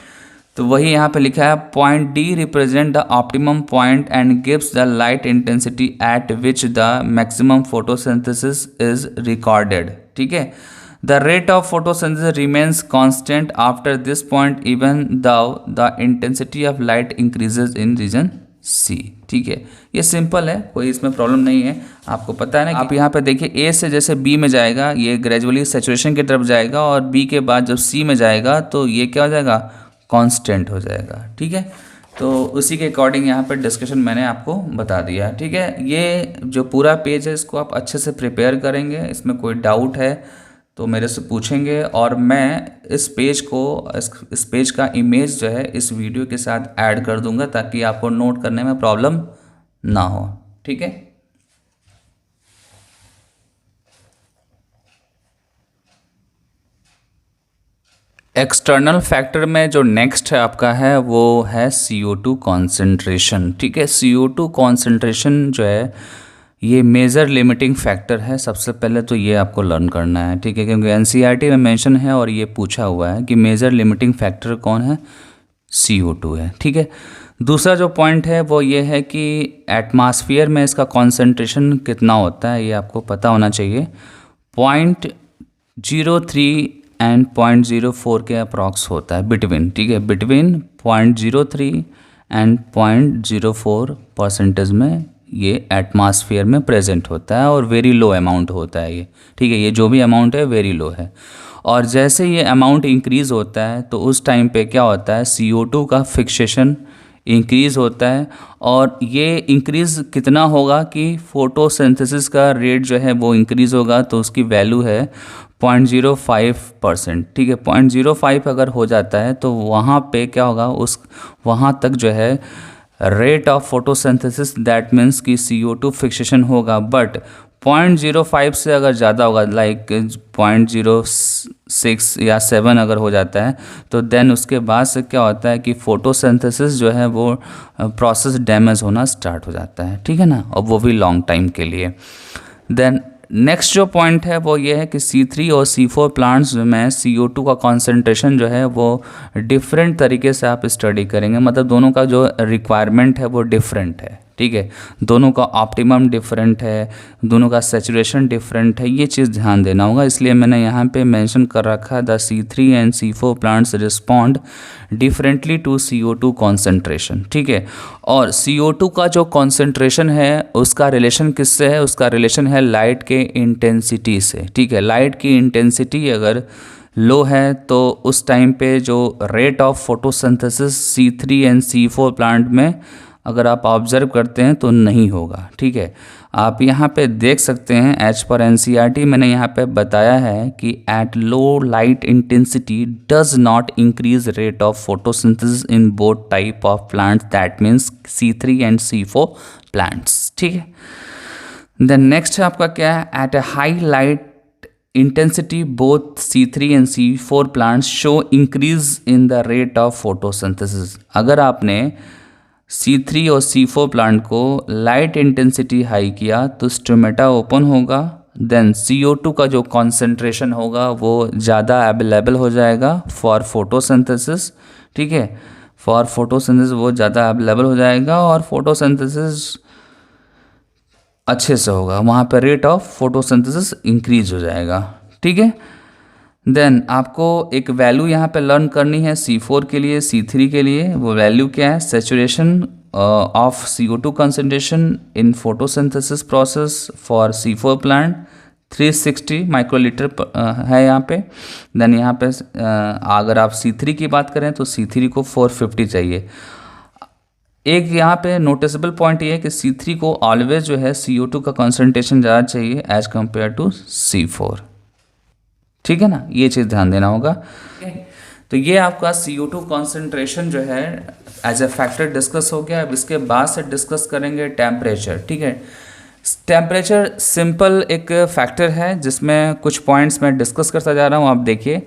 तो वही यहाँ पे लिखा है, point D represent the optimum point and gives the light intensity at which the maximum photosynthesis is recorded, ठीक है। The rate of photosynthesis remains constant after this point even though the intensity of light increases in region C, ठीक है। ये simple है, कोई इसमें problem नहीं है। आपको पता है ना, आप यहाँ पे देखिए ए से जैसे बी में जाएगा ये ग्रेजुअली सैचुरेशन की तरफ जाएगा, और बी के बाद जब सी में जाएगा तो ये क्या हो जाएगा, कांस्टेंट हो जाएगा, ठीक है। तो उसी के अकॉर्डिंग यहाँ पर डिस्कशन मैंने आपको बता दिया, ठीक है। ये जो पूरा पेज है इसको आप अच्छे से प्रिपेयर करेंगे, इसमें कोई डाउट है तो मेरे से पूछेंगे, और मैं इस पेज का इमेज जो है इस वीडियो के साथ ऐड कर दूंगा ताकि आपको नोट करने में प्रॉब्लम ना हो, ठीक है। एक्सटर्नल फैक्टर में जो नेक्स्ट है आपका है वो है CO2 कॉन्सेंट्रेशन, ठीक है। CO2 कॉन्सेंट्रेशन जो है ये मेजर लिमिटिंग फैक्टर है। सबसे पहले तो ये आपको लर्न करना है, ठीक है, क्योंकि NCERT में मेंशन है और ये पूछा हुआ है कि मेजर लिमिटिंग फैक्टर कौन है, CO2 है, ठीक है। दूसरा जो पॉइंट है वो ये है कि एटमॉस्फेयर में इसका कॉन्सेंट्रेशन कितना होता है, ये आपको पता होना चाहिए। 0.03 एंड 0.04 के अप्रॉक्स होता है बिटवीन, ठीक है, बिटवीन 0.03 एंड 0.04% में ये एटमॉस्फेयर में प्रेजेंट होता है, और वेरी लो अमाउंट होता है ये, ठीक है। ये जो भी अमाउंट है वेरी लो है, और जैसे ये अमाउंट इंक्रीज़ होता है तो उस टाइम पे क्या होता है, CO2 का फिक्सेशन इंक्रीज़ होता है। और ये इंक्रीज़ कितना होगा कि फोटोसिंथेसिस का रेट जो है वो इंक्रीज़ होगा, तो उसकी वैल्यू है 0.05%, ठीक है। 0.05 अगर हो जाता है तो वहाँ पे क्या होगा, वहाँ तक जो है rate of photosynthesis, that means कि CO2 फिक्सेशन होगा। बट 0.05 से अगर ज़्यादा होगा, लाइक 0.06 या 7 अगर हो जाता है, तो देन उसके बाद से क्या होता है कि फोटोसिंथेसिस जो है वो प्रोसेस डैमेज होना स्टार्ट हो जाता है, ठीक है ना, और वो भी लॉन्ग टाइम के लिए। देन नेक्स्ट जो पॉइंट है वो ये है कि C3 और C4 प्लांट्स में CO2 का कॉन्सेंट्रेशन जो है वो डिफरेंट तरीके से आप स्टडी करेंगे, मतलब दोनों का जो रिक्वायरमेंट है वो डिफरेंट है, ठीक है, दोनों का ऑप्टिमम डिफरेंट है, दोनों का सैचुरेशन डिफरेंट है, ये चीज़ ध्यान देना होगा। इसलिए मैंने यहाँ पे मेंशन कर रखा है the C3 and C4 plants respond differently to CO2 concentration, ठीक है। और CO2 का जो कॉन्सेंट्रेशन है उसका रिलेशन किससे है, उसका रिलेशन है लाइट के इंटेंसिटी से, ठीक है। लाइट की इंटेंसिटी अगर लो है तो उस टाइम पे जो rate of photosynthesis C3 and C4 plant में अगर आप ऑब्जर्व करते हैं तो नहीं होगा, ठीक है। आप यहाँ पे देख सकते हैं एज पर NCERT मैंने यहाँ पे बताया है कि at low light intensity does not increase rate of photosynthesis in both type of plants, that means C3 and C4 plants, ठीक है। देन नेक्स्ट है आपका क्या है, at a high light intensity both C3 and C4 plants show increase in the rate of photosynthesis। अगर आपने C3 और C4 plant को लाइट इंटेंसिटी हाई किया तो स्टोमेटा ओपन होगा, देन CO2 का जो कॉन्सेंट्रेशन होगा वो ज़्यादा अवेलेबल हो जाएगा फॉर फोटोसिंथेसिस, ठीक है, फॉर फोटोसिंथेसिस वो ज़्यादा अवेलेबल हो जाएगा और फोटोसिंथेसिस अच्छे से होगा, वहाँ पर रेट ऑफ फोटोसिंथेसिस इंक्रीज हो जाएगा, ठीक है। देन आपको एक वैल्यू यहाँ पे लर्न करनी है C4 के लिए, C3 के लिए। वो वैल्यू क्या है, saturation of CO2 concentration in photosynthesis process for C4 plant 360 microlitre है यहाँ पे। देन यहाँ पे अगर आप C3 की बात करें तो C3 को 450 चाहिए। एक यहाँ पे नोटिसेबल पॉइंट ये है कि C3 को ऑलवेज जो है CO2 का कंसंट्रेशन ज़्यादा चाहिए एज कम्पेयर टू C4, ठीक है ना, ये चीज़ ध्यान देना होगा। तो ये आपका CO2 कॉन्सेंट्रेशन जो है एज ए फैक्टर डिस्कस हो गया। अब इसके बाद से डिस्कस करेंगे टेम्परेचर, ठीक है। टेम्परेचर सिंपल एक फैक्टर है जिसमें कुछ पॉइंट्स मैं डिस्कस करता जा रहा हूँ। आप देखिए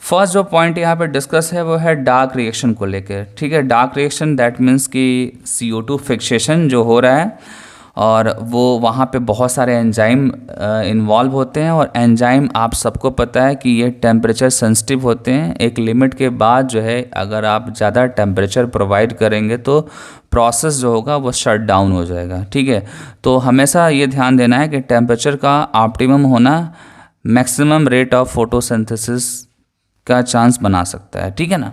फर्स्ट जो पॉइंट यहाँ पे डिस्कस है वो है डार्क रिएक्शन को लेकर, ठीक है। डार्क रिएक्शन दैट मीन्स कि CO2 फिक्सेशन जो हो रहा है और वो वहाँ पे बहुत सारे एंजाइम इन्वॉल्व होते हैं और एंजाइम आप सबको पता है कि ये टेम्परेचर सेंसिटिव होते हैं। एक लिमिट के बाद जो है अगर आप ज़्यादा टेम्परेचर प्रोवाइड करेंगे तो प्रोसेस जो होगा वो शट डाउन हो जाएगा, ठीक है। तो हमेशा ये ध्यान देना है कि टेम्परेचर का ऑप्टिमम होना मैक्सिमम रेट ऑफ फोटोसिंथेसिस का चांस बना सकता है, ठीक है ना।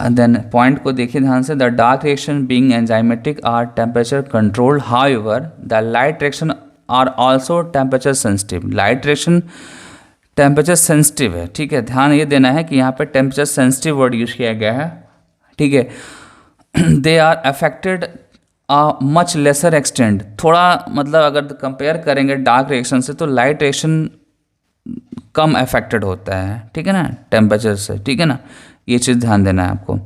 देन पॉइंट को देखिए ध्यान से, the dark reaction being enzymatic are temperature controlled, however the light reaction are also temperature sensitive. Light reaction temperature sensitive है, ठीक है। ध्यान ये देना है कि यहाँ पे टेम्परेचर सेंसिटिव वर्ड यूज किया गया है, ठीक है। They are affected much lesser extent, थोड़ा मतलब अगर कंपेयर करेंगे डार्क रिएक्शन से तो लाइट रिएक्शन कम अफेक्टेड होता है, ठीक है ना, टेम्परेचर से, ठीक है ना, ये चीज़ ध्यान देना है आपको।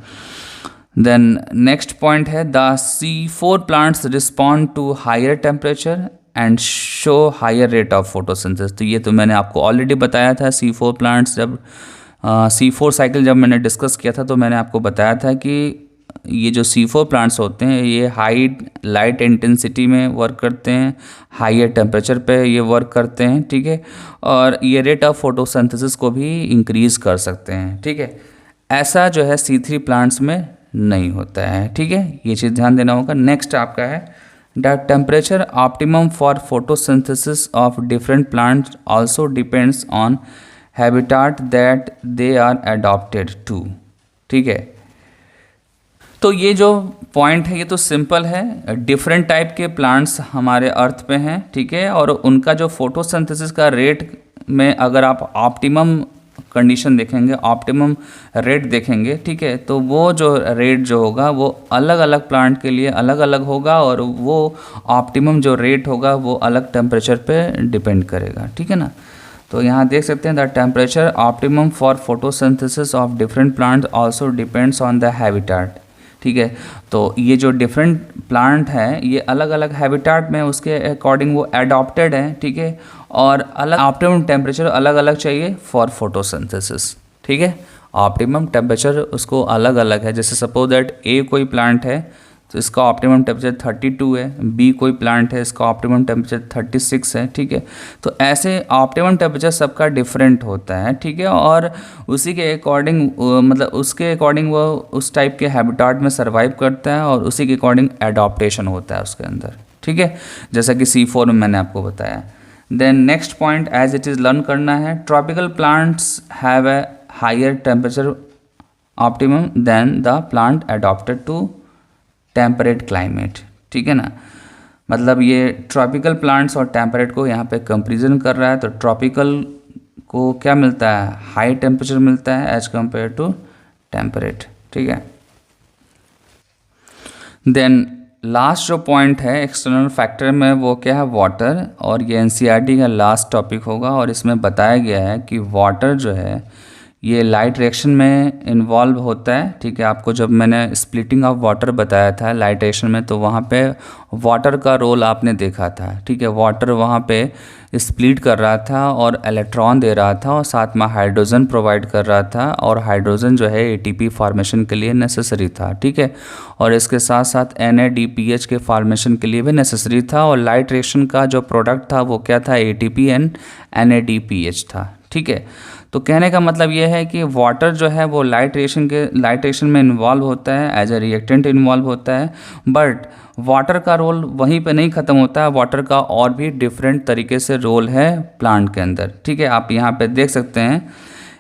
देन नेक्स्ट पॉइंट है the C4 plants respond to higher temperature and show higher rate of photosynthesis. तो ये तो मैंने आपको ऑलरेडी बताया था। C4 प्लांट्स जब C4 साइकिल जब मैंने डिस्कस किया था तो मैंने आपको बताया था कि ये जो C4 प्लांट्स होते हैं ये हाई लाइट इंटेंसिटी में वर्क करते हैं, हायर टेम्परेचर पे ये वर्क करते हैं, ठीक है, और ये रेट ऑफ फोटोसिंथेसिस को भी इंक्रीज़ कर सकते हैं, ठीक है। ऐसा जो है C3 प्लांट्स में नहीं होता है, ठीक है, ये चीज़ ध्यान देना होगा। नेक्स्ट आपका है the temperature optimum for photosynthesis of different plants also depends on habitat that they are adapted to, ठीक है। तो ये जो पॉइंट है ये तो सिंपल है, डिफरेंट टाइप के प्लांट्स हमारे अर्थ पे हैं, ठीक है, और उनका जो फोटोसिंथेसिस का रेट में अगर आप ऑप्टिमम कंडीशन देखेंगे, ऑप्टिमम रेट देखेंगे, ठीक है, तो वो जो रेट जो होगा वो अलग अलग प्लांट के लिए अलग अलग होगा और वो ऑप्टिमम जो रेट होगा वो अलग टेम्परेचर पे डिपेंड करेगा, ठीक है ना। तो यहाँ देख सकते हैं the temperature optimum for photosynthesis of different plants also depends on the habitat, ठीक है। तो ये जो डिफरेंट प्लांट हैं ये अलग अलग हैबिटेट में उसके अकॉर्डिंग वो अडॉप्टेड हैं, ठीक है, और अलग ऑप्टिमम टेम्परेचर अलग अलग चाहिए फॉर फोटोसिंथेसिस, ठीक है। ऑप्टिमम टेम्परेचर उसको अलग अलग है, जैसे सपोज दैट ए कोई प्लांट है तो इसका ऑप्टिमम टेम्परेचर 32 है, बी कोई प्लांट है इसका ऑप्टिमम टेम्परेचर 36 है, ठीक है। तो ऐसे ऑप्टिमम टेम्परेचर सबका डिफरेंट होता है, ठीक है, और उसी के अकॉर्डिंग मतलब उसके अकॉर्डिंग वो उस टाइप के हैबिटेट में सर्वाइव करता है और उसी के अकॉर्डिंग एडॉप्टेशन होता है उसके अंदर, ठीक है, जैसा कि C4 में मैंने आपको बताया। Then next point as it is learn करना है, tropical plants have a higher temperature optimum than the plant adapted to temperate climate, ठीक है ना। मतलब ये ट्रॉपिकल प्लांट्स और टेम्परेट को यहाँ पे कंपेरिजन कर रहा है। तो ट्रॉपिकल को क्या मिलता है, हाई टेम्परेचर मिलता है एज कंपेयर टू टेम्परेट, ठीक है। देन लास्ट जो पॉइंट है एक्सटर्नल फैक्टर में वो क्या है, वाटर, और ये NCERT का लास्ट टॉपिक होगा और इसमें बताया गया है कि वाटर जो है ये लाइट रिएक्शन में इन्वॉल्व होता है, ठीक है। आपको जब मैंने स्प्लिटिंग ऑफ वाटर बताया था लाइट रिएक्शन में तो वहाँ पे वाटर का रोल आपने देखा था, ठीक है। वाटर वहाँ पे स्प्लिट कर रहा था और इलेक्ट्रॉन दे रहा था और साथ में हाइड्रोजन प्रोवाइड कर रहा था, और हाइड्रोजन जो है ATP फॉर्मेशन के लिए नेसेसरी था, ठीक है, और इसके साथ साथ NADPH के फॉर्मेशन के लिए भी नेसेसरी था। और लाइट रिएक्शन का जो प्रोडक्ट था वो क्या था, ATP एंड NADPH था, ठीक है। तो कहने का मतलब ये है कि वाटर जो है वो लाइट रिएक्शन में इन्वॉल्व होता है, एज ए रिएक्टेंट इन्वॉल्व होता है, बट वाटर का रोल वहीं पे नहीं ख़त्म होता है, वाटर का और भी डिफरेंट तरीके से रोल है प्लांट के अंदर, ठीक है। आप यहाँ पे देख सकते हैं,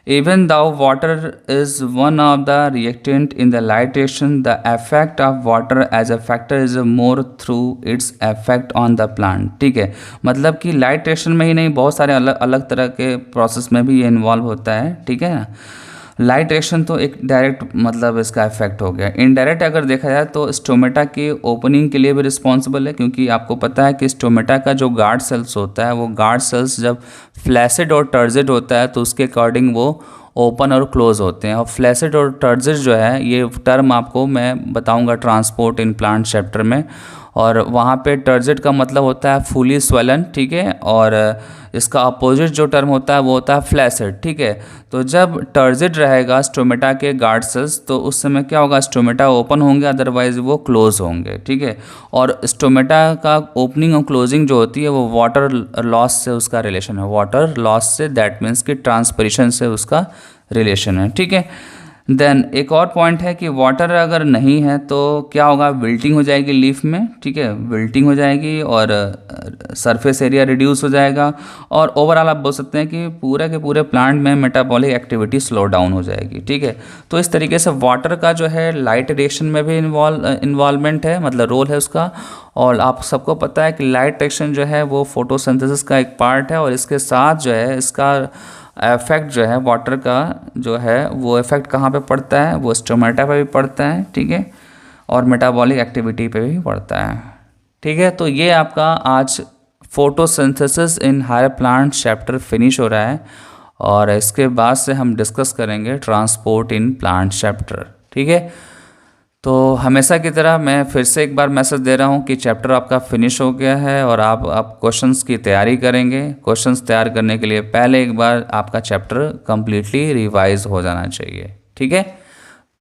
even though water is one of the reactant in the light reaction, the effect of water as a factor is more through its effect on the plant, ठीक है। मतलब कि लाइट रिएक्शन में ही नहीं, बहुत सारे अलग अलग तरह के प्रोसेस में भी ये इन्वॉल्व होता है, ठीक है ना। लाइट रिएक्शन तो एक डायरेक्ट मतलब इसका इफेक्ट हो गया। इनडायरेक्ट अगर देखा जाए तो स्टोमेटा के ओपनिंग के लिए भी रिस्पॉन्सिबल है, क्योंकि आपको पता है कि स्टोमेटा का जो गार्ड सेल्स होता है वो गार्ड सेल्स जब फ्लैसिड और टर्जिड होता है तो उसके अकॉर्डिंग वो ओपन और क्लोज होते हैं। और फ्लैसिड और टर्जिड जो है ये टर्म आपको मैं बताऊंगा ट्रांसपोर्ट इन प्लांट चैप्टर में, और वहाँ पे टर्जिड का मतलब होता है फुली स्वेलन, ठीक है, और इसका अपोजिट जो टर्म होता है वो होता है फ्लैसिड, ठीक है। तो जब टर्जिड रहेगा स्टोमेटा के गार्ड सेल्स तो उस समय क्या होगा, स्टोमेटा ओपन होंगे, अदरवाइज वो क्लोज होंगे, ठीक है। और स्टोमेटा का ओपनिंग और क्लोजिंग जो होती है वो वाटर लॉस से उसका रिलेशन है, वाटर लॉस से, दैट मीन्स कि ट्रांसपिरेशन से उसका रिलेशन है, ठीक है। देन एक और पॉइंट है कि वाटर अगर नहीं है तो क्या होगा, विल्टिंग हो जाएगी लीफ में, ठीक है, विल्टिंग हो जाएगी और सरफेस एरिया रिड्यूस हो जाएगा, और ओवरऑल आप बोल सकते हैं कि पूरे के पूरे प्लांट में मेटाबॉलिक एक्टिविटी स्लो डाउन हो जाएगी, ठीक है। तो इस तरीके से वाटर का जो है लाइट रिएक्शन में भी इन्वॉल्वमेंट है, मतलब रोल है उसका। और आप सबको पता है कि लाइट रिएक्शन जो है वो फोटोसिंथेसिस का एक पार्ट है, और इसके साथ जो है इसका इफेक्ट जो है वाटर का जो है वो इफेक्ट कहाँ पे पड़ता है, वो स्टोमेटा पे भी पड़ता है, ठीक है, और मेटाबॉलिक एक्टिविटी पे भी पड़ता है, ठीक है। तो ये आपका आज photosynthesis in higher plant chapter finish हो रहा है, और इसके बाद से हम डिस्कस करेंगे ट्रांसपोर्ट इन प्लांट चैप्टर, ठीक है। तो हमेशा की तरह मैं फिर से एक बार मैसेज दे रहा हूँ कि चैप्टर आपका फिनिश हो गया है और आप क्वेश्चंस की तैयारी करेंगे। क्वेश्चंस तैयार करने के लिए पहले एक बार आपका चैप्टर कम्प्लीटली रिवाइज हो जाना चाहिए, ठीक है।